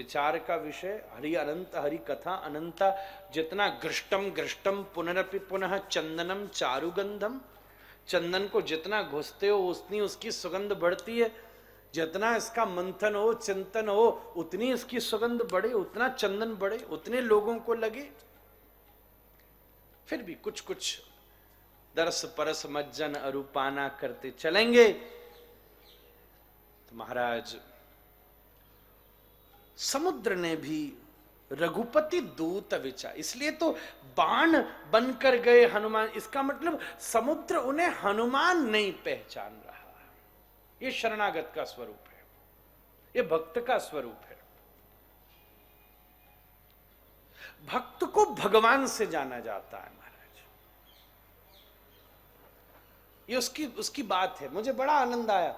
विचार का विषय। हरि अनंत, हरि कथा अनंता। जितना घृष्टम घृष्टम पुनरपि पुनः चंदनम चारुगंधम। चंदन को जितना घुसते हो उतनी उसकी सुगंध बढ़ती है, जितना इसका मंथन हो चिंतन हो उतनी इसकी सुगंध बढ़े, उतना चंदन बढ़े, उतने लोगों को लगे। फिर भी कुछ कुछ दरस परस मज्जन अरूपाना करते चलेंगे। तो महाराज समुद्र ने भी रघुपति दूत विचार, इसलिए तो बाण बनकर गए हनुमान। इसका मतलब समुद्र उन्हें हनुमान नहीं पहचान रहा। ये शरणागत का स्वरूप है, ये भक्त का स्वरूप है। भक्त को भगवान से जाना जाता है महाराज, ये उसकी बात है। मुझे बड़ा आनंद आया।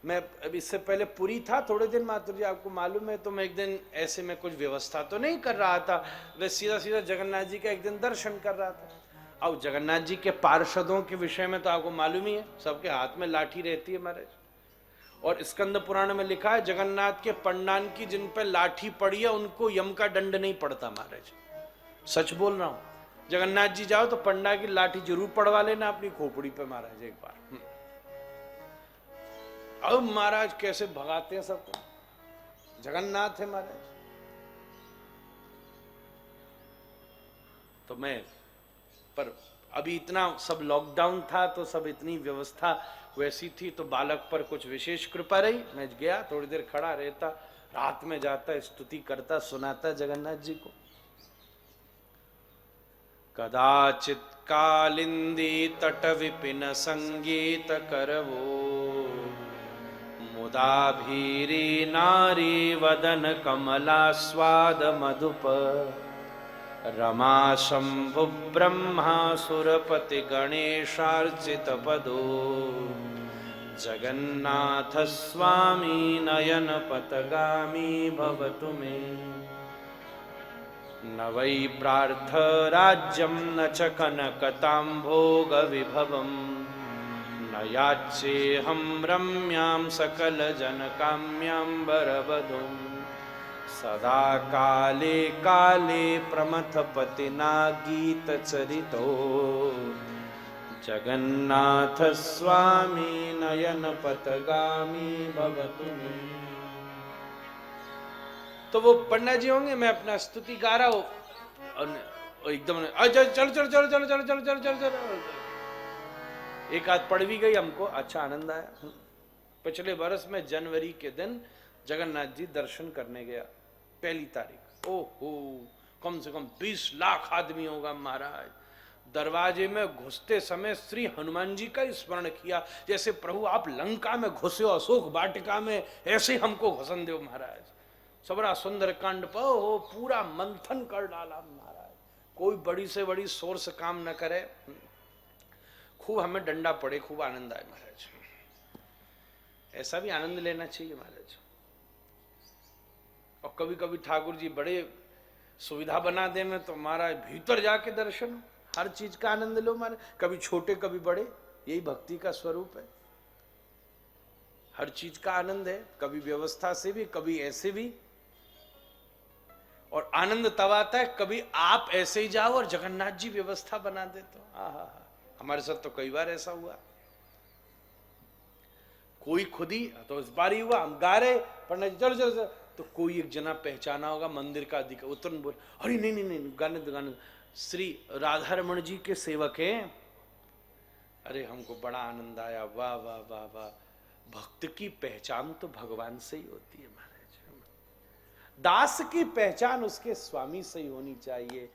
मैं अब इससे पहले पुरी था थोड़े दिन, मातुर जी आपको मालूम है, तो मैं एक दिन ऐसे में कुछ व्यवस्था तो नहीं कर रहा था, वे सीधा सीधा जगन्नाथ जी का एक दिन दर्शन कर रहा था। अब जगन्नाथ जी के पार्षदों के विषय में तो आपको मालूम ही है, सबके हाथ में लाठी रहती है महाराज। और स्कंद पुराण में लिखा है जगन्नाथ के पंडान की जिन पर लाठी पड़ी है उनको यम का दंड नहीं पड़ता महाराज। सच बोल रहा हूं, जगन्नाथ जी जाओ तो पंडा की लाठी जरूर पड़वा लेना अपनी खोपड़ी पे महाराज एक बार। अब महाराज कैसे भगाते हैं सबको, जगन्नाथ है महाराज। तो मैं पर अभी इतना सब लॉकडाउन था तो सब इतनी व्यवस्था वैसी थी, तो बालक पर कुछ विशेष कृपा रही। मैं गया, थोड़ी देर खड़ा रहता, रात में जाता, स्तुति करता, सुनाता जगन्नाथ जी को। कदाचित कालिंदी तट विपिन संगीत करवो, मुदा भीरी नारी वदन कमला स्वाद मधुप, रमा शंभु ब्रह्मा सुरपति गणेशार्चित पदो, जगन्नाथ स्वामी नयन पथगामी भवतु मे। न वै प्रार्थ राज्यं न च कनकताम्भोग विभवम्, न याच्येऽहं रम्यां सकल जनकाम्याम्बरवधूं, सदा काले काले प्रमथपतिना गीतचरितो, जगन्नाथ स्वामी नयन पथगामी भवतु मे। तो वो पंडा जी होंगे, मैं अपना स्तुति गा रहा हूं और एकदम चल चल चल चल चल चल चल चल चल चल, एक आध पड़ भी गई हमको, अच्छा आनंद आया। पिछले वर्ष में जनवरी के दिन जगन्नाथ जी दर्शन करने गया, पहली तारीख। ओहो, कम से कम 20 लाख आदमी होगा महाराज। दरवाजे में घुसते समय श्री हनुमान जी का स्मरण किया, जैसे प्रभु आप लंका में घुसे हो अशोक वाटिका में, ऐसे हमको घुसन दो महाराज। सबरा सुंदर कांड पर हो पूरा मंथन कर डाला महाराज, कोई बड़ी से बड़ी सोर्स काम न करे। खूब हमें डंडा पड़े, खूब आनंद आए महाराज। ऐसा भी आनंद लेना चाहिए महाराज। और कभी कभी ठाकुर जी बड़े सुविधा बना दे में तो महाराज भीतर जाके दर्शन, हर चीज का आनंद लो महाराज, कभी छोटे कभी बड़े, यही भक्ति का स्वरूप है। हर चीज का आनंद है, कभी व्यवस्था से भी, कभी ऐसे भी। और आनंद तब आता है कभी आप ऐसे ही जाओ और जगन्नाथ जी व्यवस्था बना दे तो आहा, हमारे साथ तो कई बार ऐसा हुआ। कोई खुद ही तो इस बार ही हुआ, हम गा रहे पंडित जी चलो चलो चलो, तो कोई एक जना पहचाना होगा मंदिर का अधिकारी, तुरंत बोल अरे नहीं नहीं नहीं गाने दो गाने, श्री राधा रमण जी के सेवक हैं। अरे हमको बड़ा आनंद आया, वाह वाह वाह वाह। भक्त की पहचान तो भगवान से ही होती है महाराज, दास की पहचान उसके स्वामी से ही होनी चाहिए।